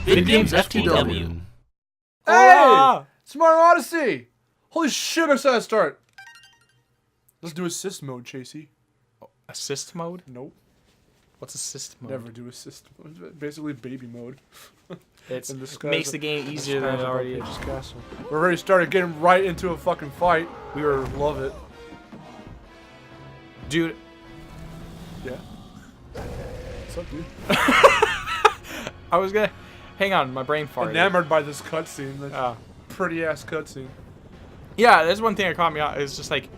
VidGamesFTW. Hey! Smart Odyssey! Holy shit, I'm excited to start. Let's do assist mode, Chasey. Assist mode? Nope. What's assist mode? Never do assist mode. It's basically baby mode. It makes the game easier than it already is. We're already started getting right into a fucking fight. We love it. Dude. Yeah. What's up, dude? I was gonna... Hang on, my brain farted. Enamored by this cutscene. This pretty ass cutscene. Yeah, there's one thing that caught me out. It's just like...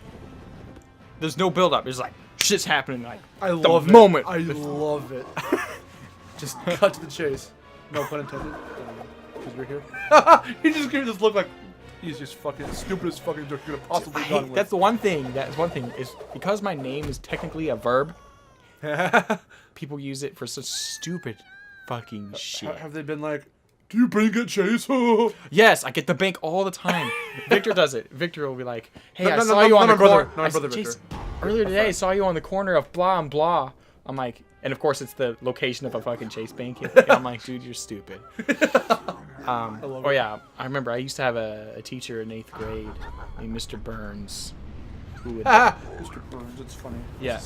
There's no build up. It's like, shit's happening like I love the moment. I love it. Just cut to the chase. No pun intended. Because we're here. He just gave me this look like he's just fucking stupidest fucking joke you could have possibly done with. That's the one thing. That's one thing. Is because my name is technically a verb. People use it for such stupid fucking shit. Have they been like, do you bank at Chase? Yes, I get the bank all the time. Victor does it. Victor will be like, hey, I No, saw you on the corner. No, my brother Victor. Earlier today, I saw you on the corner of blah and blah. I'm like, and of course it's the location of a fucking Chase bank. And I'm like, dude, you're stupid. Oh yeah, I remember I used to have a teacher in 8th grade named Mr. Burns. Who would, Mr. Burns, it's funny. Yeah.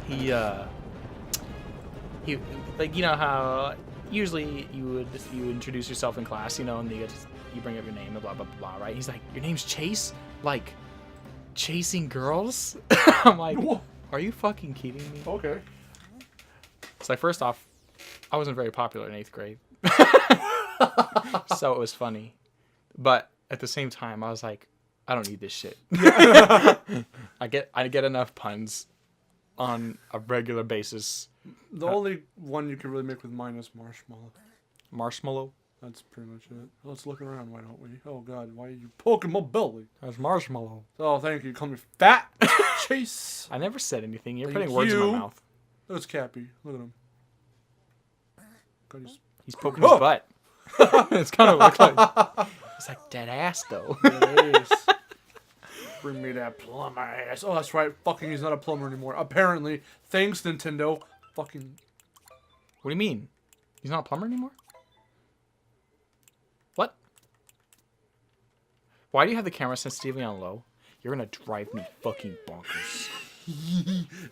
He like, you know how usually you introduce yourself in class, you know, and you bring up your name and blah blah blah, right? He's like, your name's Chase, like chasing girls. I'm like, whoa. Are you fucking kidding me? Okay. So like, first off, I wasn't very popular in 8th grade, so it was funny, but at the same time, I was like, I don't need this shit. I get enough puns on a regular basis. The only one you can really make with mine is marshmallow. Marshmallow? That's pretty much it. Let's look around, why don't we? Oh god, why are you poking my belly? That's marshmallow. Oh, thank you. Call me fat. Chase. I never said anything. You're putting words in my mouth. That's Cappy. Look at him. God, he's poking his butt. It's kind of look like... It's like dead ass, though. It is. Bring me that plumber ass. Oh, that's right. Fucking, he's not a plumber anymore. Apparently, thanks Nintendo. Fucking. What do you mean? He's not a plumber anymore? What? Why do you have the camera sensitivity on low? You're gonna drive me fucking bonkers.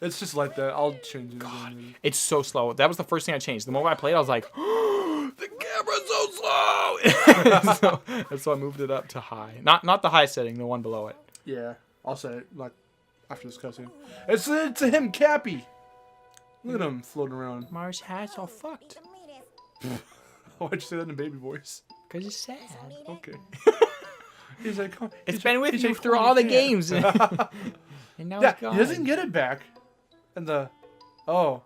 It's just like that. I'll change it. God, it's so slow. That was the first thing I changed. The moment I played, I was like, oh, the camera's so slow. So I moved it up to high. Not the high setting, the one below it. Yeah, I'll say it like after this cutscene. It's him, Cappy. Look at him floating around. Mars hat's all fucked. Why'd you say that in a baby voice? Because it's sad. Okay. He's like, oh, it's been with you through all the games. And now it's gone. He doesn't get it back. And the... Oh.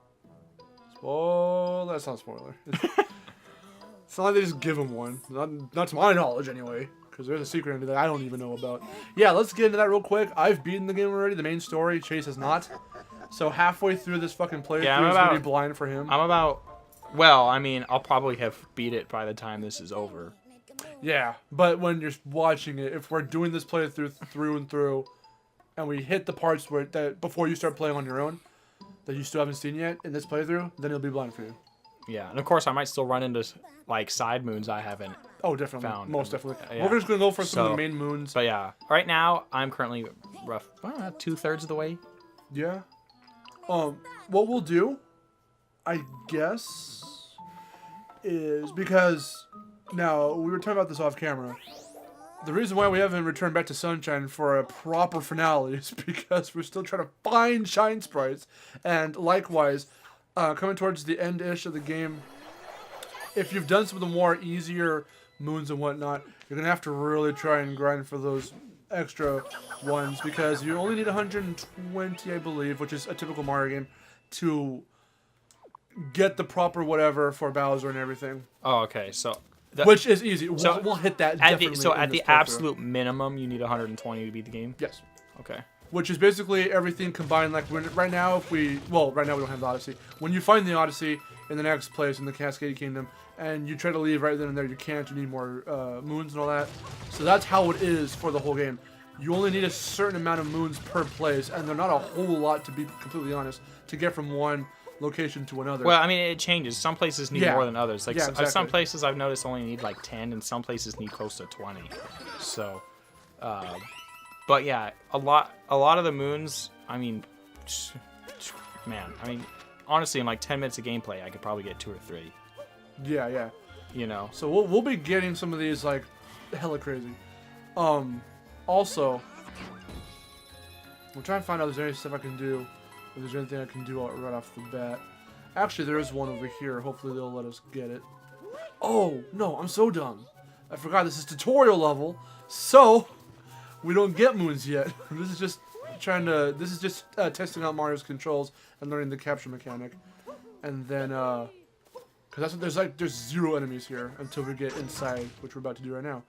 Oh, that's not a spoiler. It's not like they just give him one. Not to my knowledge, anyway. Because there's a secret into that I don't even know about. Yeah, let's get into that real quick. I've beaten the game already. The main story. Chase has not. So halfway through this fucking playthrough, it's going to be blind for him. I'm about... Well, I mean, I'll probably have beat it by the time this is over. Yeah, but when you're watching it, if we're doing this playthrough through and through, and we hit the parts where before you start playing on your own, that you still haven't seen yet in this playthrough, then it'll be blind for you. Yeah, and of course I might still run into like side moons I haven't. Oh, definitely, found. Most definitely. Yeah. We're just gonna go for some of the main moons. But yeah, right now I'm currently rough 2/3 of the way. Yeah. What we'll do, I guess, is because. Now, we were talking about this off camera. The reason why we haven't returned back to Sunshine for a proper finale is because we're still trying to find Shine Sprites. And likewise, coming towards the end-ish of the game, if you've done some of the more easier moons and whatnot, you're going to have to really try and grind for those extra ones. Because you only need 120, I believe, which is a typical Mario game, to get the proper whatever for Bowser and everything. Oh, okay, so... Which is easy. We'll hit that definitely. At the absolute minimum, you need 120 to beat the game? Yes. Okay. Which is basically everything combined. Like right now, right now we don't have the Odyssey. When you find the Odyssey in the next place in the Cascade Kingdom, and you try to leave right then and there, you can't. You need more moons and all that. So that's how it is for the whole game. You only need a certain amount of moons per place, and they're not a whole lot, to be completely honest, to get from one location to another. Well, I mean, it changes. Some places need more than others. Like exactly. some places I've noticed only need like 10, and some places need close to 20. So, but yeah, a lot of the moons. I mean, man, I mean, honestly, in like 10 minutes of gameplay, I could probably get 2 or 3. Yeah, yeah. You know. So we'll be getting some of these like hella crazy. Also, we'll try and find out if there's any stuff I can do. If there's anything I can do right off the bat. Actually, there is one over here. Hopefully they'll let us get it. Oh, no, I'm so dumb. I forgot this is tutorial level, so we don't get moons yet. This is just testing out Mario's controls and learning the capture mechanic. And then, because there's 0 enemies here until we get inside, which we're about to do right now.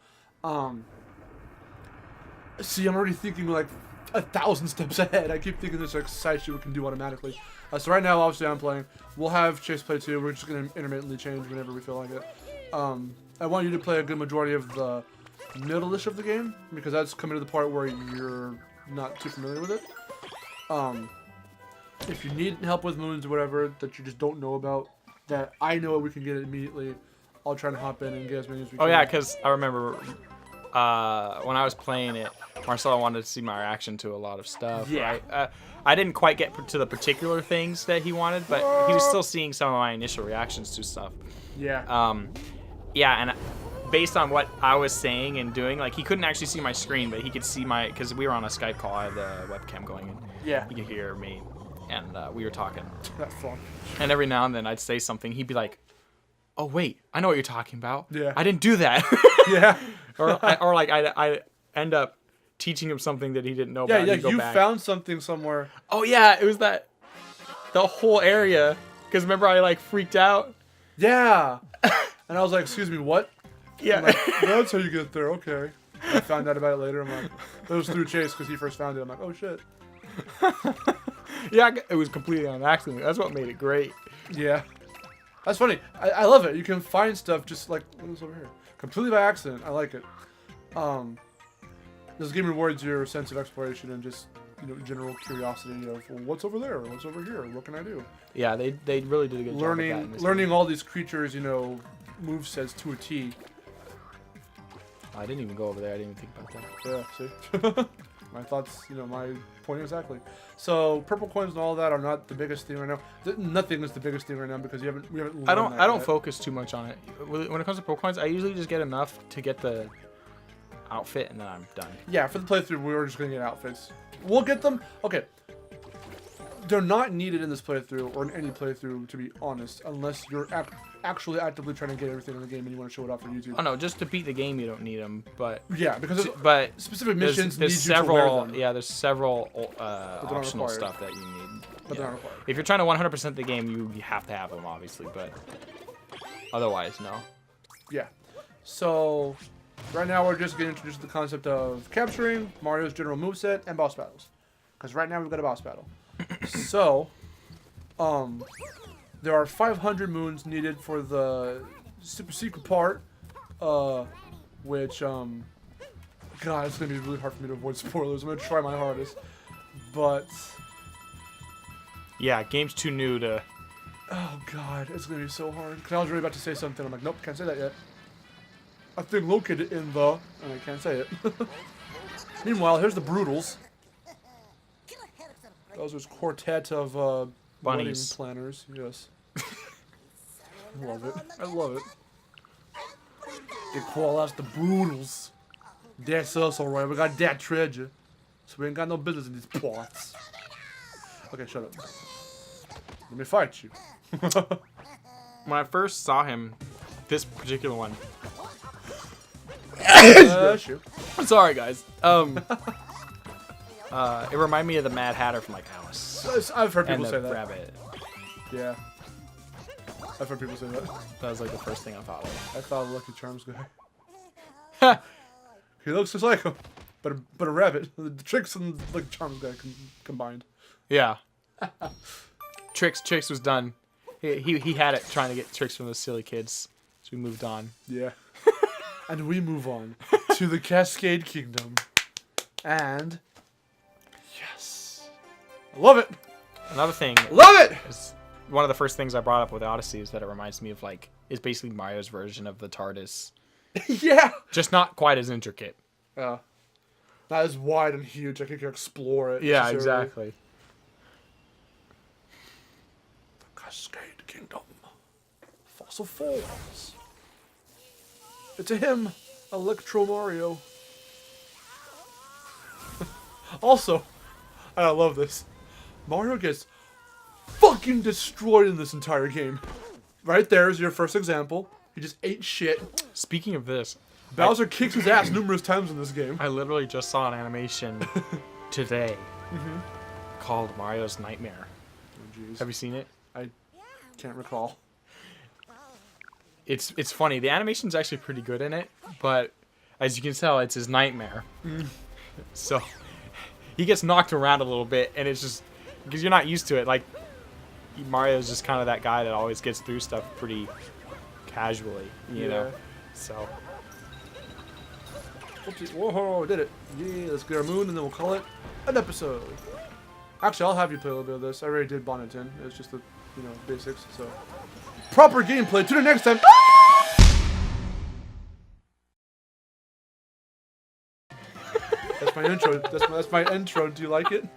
See, I'm already thinking like 1,000 steps ahead. I keep thinking there's like side shit we can do automatically. So right now, obviously, I'm playing. We'll have Chase play too. We're just gonna intermittently change whenever we feel like it. I want you to play a good majority of the middle-ish of the game because that's coming to the part where you're not too familiar with it. If you need help with moons or whatever that you just don't know about, that I know we can get it immediately, I'll try and hop in and get as many as we can. Oh yeah, because I remember when I was playing it, Marcelo wanted to see my reaction to a lot of stuff. Yeah. Right? I didn't quite get to the particular things that he wanted, but he was still seeing some of my initial reactions to stuff. Yeah. Yeah, and based on what I was saying and doing, like he couldn't actually see my screen, but he could see my, because we were on a Skype call. I had the webcam going, and yeah, he could hear me, and we were talking. That's fun. And every now and then I'd say something, he'd be like, "Oh wait, I know what you're talking about. Yeah. I didn't do that." Yeah. or like I end up teaching him something that he didn't know about. Yeah, you found something somewhere. Oh yeah, it was the whole area. Because remember I like freaked out. Yeah. And I was like, "Excuse me, what?" Yeah. Like, that's how you get there. Okay. I found out about it later. I'm like, it was through Chase because he first found it. I'm like, oh shit. Yeah, it was completely on accident. That's what made it great. Yeah. That's funny. I love it. You can find stuff just like what's over here, completely by accident. I like it. This game rewards your sense of exploration and just general curiosity of well, what's over there, what's over here, what can I do? Yeah, they really did a good job with that. Learning all these creatures, movesets to a T. I didn't even go over there. I didn't even think about that. Yeah, see? My thoughts, my point exactly. So purple coins and all that are not the biggest thing right now. Nothing is the biggest thing right now because we haven't learned I don't yet. focus too much on it. When it comes to purple coins, I usually just get enough to get the outfit and then I'm done. Yeah, for the playthrough, we were just gonna get outfits. We'll get them. Okay. They're not needed in this playthrough or in any playthrough, to be honest, unless you're actually actively trying to get everything in the game and you want to show it off for YouTube. Oh no, just to beat the game you don't need them, but yeah, because specific missions there's need several, you to wear them. Yeah, there's several optional stuff that you need. But they're not required. If you're trying to 100% the game, you have to have them, obviously, but otherwise, no. Yeah. So right now we're just getting introduced to the concept of capturing Mario's general moveset and boss battles. Because right now we've got a boss battle. So, there are 500 moons needed for the super secret part, which, God, it's going to be really hard for me to avoid spoilers. I'm going to try my hardest. But yeah, game's too new to... Oh, God, it's going to be so hard. Because I was really about to say something. I'm like, nope, can't say that yet. A thing located in the... And I can't say it. Meanwhile, here's the Brutals. Those are quartet of bunnies. Wedding planners, yes. I love it. I love it. They call us the Brutals. That's us, alright. We got that treasure. So we ain't got no business in these parts. Okay, shut up. Let me fight you. When I first saw him, this particular one... Shoot. I'm sorry, guys. It reminded me of the Mad Hatter from like Alice. I've heard people and say the that. Rabbit. Yeah. I've heard people say that. That was like the first thing I thought of. I thought of Lucky Charms guy. He looks just like him, but a rabbit. The Tricks and Lucky Charms guy combined. Yeah. Tricks was done. He had it trying to get Tricks from those silly kids. So we moved on. Yeah. And we move on to the Cascade Kingdom. And yes. I love it. Another thing. Love it! one of the first things I brought up with Odyssey is that it reminds me of like is basically Mario's version of the TARDIS. Yeah. Just not quite as intricate. Yeah. Not as wide and huge. I could explore it. Yeah, exactly. The Cascade Kingdom. Fossil Falls. It's a him, Electro Mario. Also, and I love this, Mario gets fucking destroyed in this entire game. Right there is your first example. He just ate shit. Speaking of this, Bowser kicks his ass numerous times in this game. I literally just saw an animation today called Mario's Nightmare. Oh, jeez. Have you seen it? I can't recall. It's funny. The animation's actually pretty good in it, but as you can tell, it's his nightmare. So he gets knocked around a little bit, and it's just because you're not used to it. Like Mario's just kind of that guy that always gets through stuff pretty casually, you know. So. Oopsie. Whoa, did it. Yeah, let's get our moon, and then we'll call it an episode. Actually, I'll have you play a little bit of this. I already did Bonneton. It was just the, basics. So, proper gameplay. Tune in next time. That's my intro. That's my intro. Do you like it?